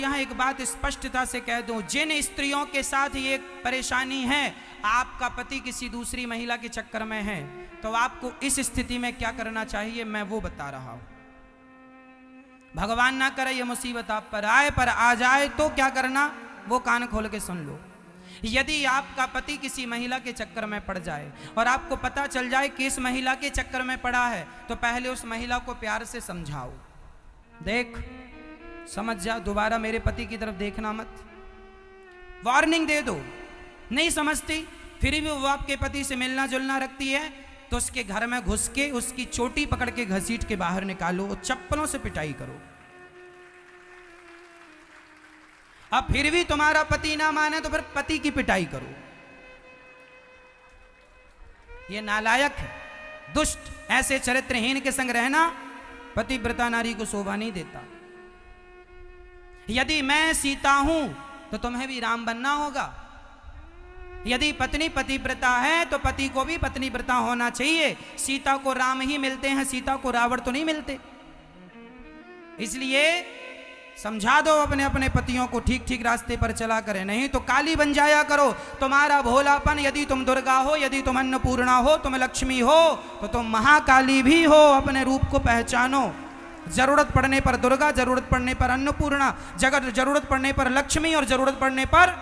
यहां एक बात स्पष्टता से कह दूं, जिन स्त्रियों के साथ ये परेशानी है, आपका पति किसी दूसरी महिला के चक्कर में है, तो आपको इस स्थिति में क्या करना चाहिए मैं वो बता रहा हूं। भगवान ना करे ये मुसीबत आप पर आए, पर आ जाए तो क्या करना वो कान खोल के सुन लो। यदि आपका पति किसी महिला के चक्कर में पड़ जाए और आपको पता चल जाए कि इस महिला के चक्कर में पड़ा है, तो पहले उस महिला को प्यार से समझाओ, देख समझ जा, दोबारा मेरे पति की तरफ देखना मत, वार्निंग दे दो। नहीं समझती फिर भी वो आपके पति से मिलना जुलना रखती है, तो उसके घर में घुस के उसकी चोटी पकड़ के घसीट के बाहर निकालो, चप्पलों से पिटाई करो। अब फिर भी तुम्हारा पति ना माने तो फिर पति की पिटाई करो। ये नालायक है, दुष्ट, ऐसे चरित्रहीन के संग रहना पतिव्रता नारी को शोभा नहीं देता। यदि मैं सीता हूं तो तुम्हें भी राम बनना होगा। यदि पत्नी पतिव्रता है तो पति को भी पत्नीव्रता होना चाहिए। सीता को राम ही मिलते हैं, सीता को रावण तो नहीं मिलते। इसलिए समझा दो अपने अपने पतियों को, ठीक ठीक रास्ते पर चला करें, नहीं तो काली बन जाया करो। तुम्हारा भोलापन, यदि तुम दुर्गा हो, यदि तुम अन्नपूर्णा हो, तुम लक्ष्मी हो, तो तुम महाकाली भी हो। अपने रूप को पहचानो। जरूरत पड़ने पर दुर्गा, जरूरत पड़ने पर अन्नपूर्णा, जरूरत पड़ने पर लक्ष्मी और जरूरत पड़ने पर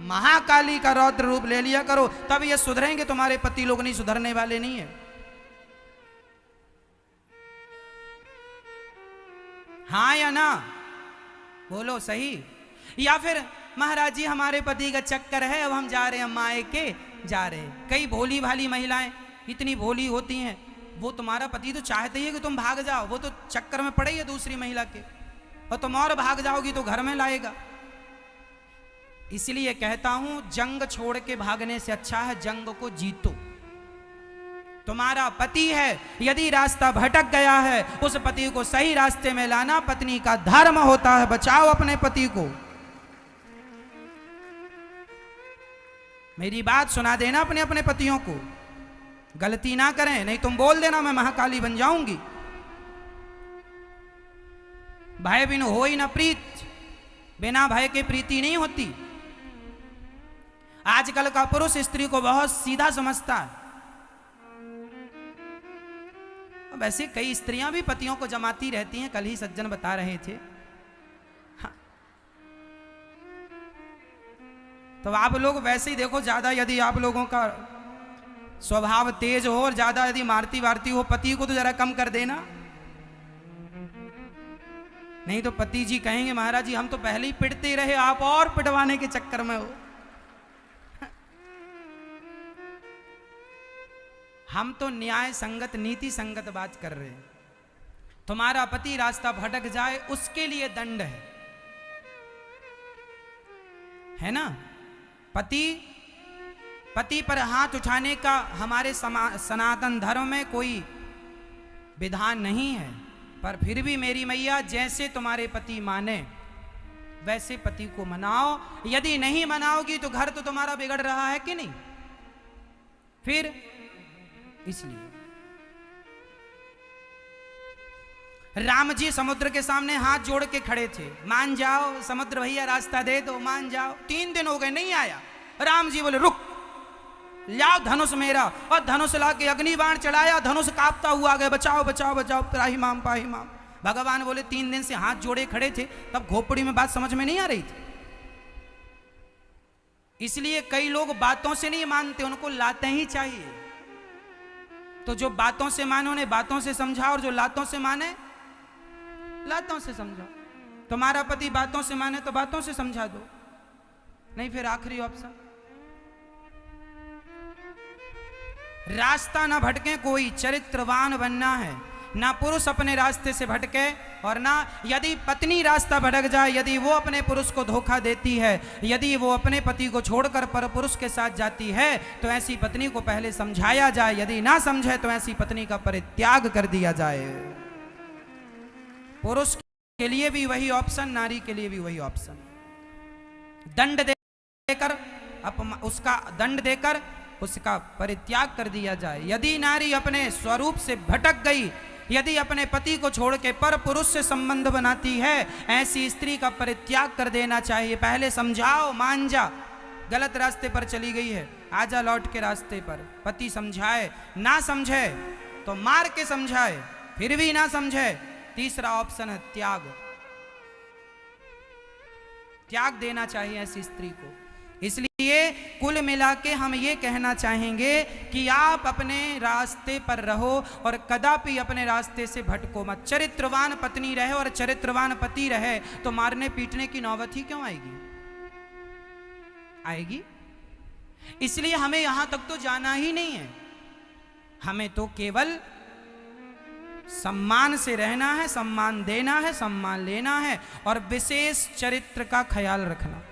महाकाली का रौद्र रूप ले लिया करो, तब ये सुधरेंगे। तुम्हारे पति लोग नहीं सुधरने वाले नहीं है। हाँ या ना बोलो सही। या फिर महाराज जी हमारे पति का चक्कर है, अब हम जा रहे हैं मायके जा रहे हैं। कई भोली भाली महिलाएं इतनी भोली होती हैं, वो तुम्हारा पति तो चाहते ही है कि तुम भाग जाओ, वो तो चक्कर में पड़े है दूसरी महिला के, और तुम और भाग जाओगी तो घर में लाएगा। इसलिए कहता हूं जंग छोड़ के भागने से अच्छा है जंग को जीतो। तुम्हारा पति है, यदि रास्ता भटक गया है, उस पति को सही रास्ते में लाना पत्नी का धर्म होता है। बचाओ अपने पति को। मेरी बात सुना देना अपने अपने पतियों को, गलती ना करें, नहीं तुम बोल देना मैं महाकाली बन जाऊंगी। भय बिनु होई न प्रीत, बिना भय के प्रीति नहीं होती। आजकल का पुरुष स्त्री को बहुत सीधा समझता है। वैसे कई स्त्रियां भी पतियों को जमाती रहती हैं, कल ही सज्जन बता रहे थे। हाँ। तो आप लोग वैसे ही देखो, ज्यादा यदि आप लोगों का स्वभाव तेज हो और ज्यादा यदि मारती वारती हो पति को, तो जरा कम कर देना, नहीं तो पति जी कहेंगे महाराज जी हम तो पहले ही पिटते रहे, आप और पिटवाने के चक्कर में हो। हम तो न्याय संगत नीति संगत बात कर रहे हैं। तुम्हारा पति रास्ता भटक जाए उसके लिए दंड है ना। पति पर हाथ उठाने का हमारे सनातन धर्म में कोई विधान नहीं है, पर फिर भी मेरी मैया जैसे तुम्हारे पति माने वैसे पति को मनाओ। यदि नहीं मनाओगी तो घर तो तुम्हारा बिगड़ रहा है कि नहीं। फिर इसलिए राम जी समुद्र के सामने हाथ जोड़ के खड़े थे, मान जाओ समुद्र भैया रास्ता दे दो, मान जाओ। 3 दिन हो गए नहीं आया। राम जी बोले रुक, लाओ धनुष मेरा, और धनुष ला के अग्निबाण चढ़ाया, धनुष कांपता हुआ आ गया, बचाओ बचाओ बचाओ त्राही माम पाही माम। भगवान बोले 3 दिन से हाथ जोड़े खड़े थे, तब खोपड़ी में बात समझ में नहीं आ रही थी। इसलिए कई लोग बातों से नहीं मानते, उनको लाते ही चाहिए। तो जो बातों से माने उन्हें बातों से समझाओ, और जो लातों से माने लातों से समझाओ। तुम्हारा पति बातों से माने तो बातों से समझा दो, नहीं फिर आखिरी ऑप्शन रास्ता ना भटके कोई, चरित्रवान बनना है। ना पुरुष अपने रास्ते से भटके, और ना यदि पत्नी रास्ता भटक जाए, यदि वो अपने पुरुष को धोखा देती है, यदि वो अपने पति को छोड़कर पर पुरुष के साथ जाती है, तो ऐसी पत्नी को पहले समझाया जाए। यदि ना समझे तो ऐसी पत्नी का परित्याग कर दिया जाए। पुरुष के लिए भी वही ऑप्शन, नारी के लिए भी वही ऑप्शन। दंड देकर उसका दंड देकर उसका परित्याग कर दिया जाए। यदि नारी अपने स्वरूप से भटक गई, यदि अपने पति को छोड़ के पर पुरुष से संबंध बनाती है, ऐसी स्त्री का परित्याग कर देना चाहिए। पहले समझाओ, मान जा, गलत रास्ते पर चली गई है, आजा लौट के रास्ते पर। पति समझाए, ना समझे तो मार के समझाए, फिर भी ना समझे, तीसरा ऑप्शन है त्याग। त्याग देना चाहिए ऐसी स्त्री को। इसलिए कुल मिला के हम ये कहना चाहेंगे कि आप अपने रास्ते पर रहो और कदापि अपने रास्ते से भटको मत। चरित्रवान पत्नी रहे और चरित्रवान पति रहे तो मारने पीटने की नौबत ही क्यों आएगी? आएगी। इसलिए हमें यहां तक तो जाना ही नहीं है, हमें तो केवल सम्मान से रहना है, सम्मान देना है, सम्मान लेना है और विशेष चरित्र का ख्याल रखना।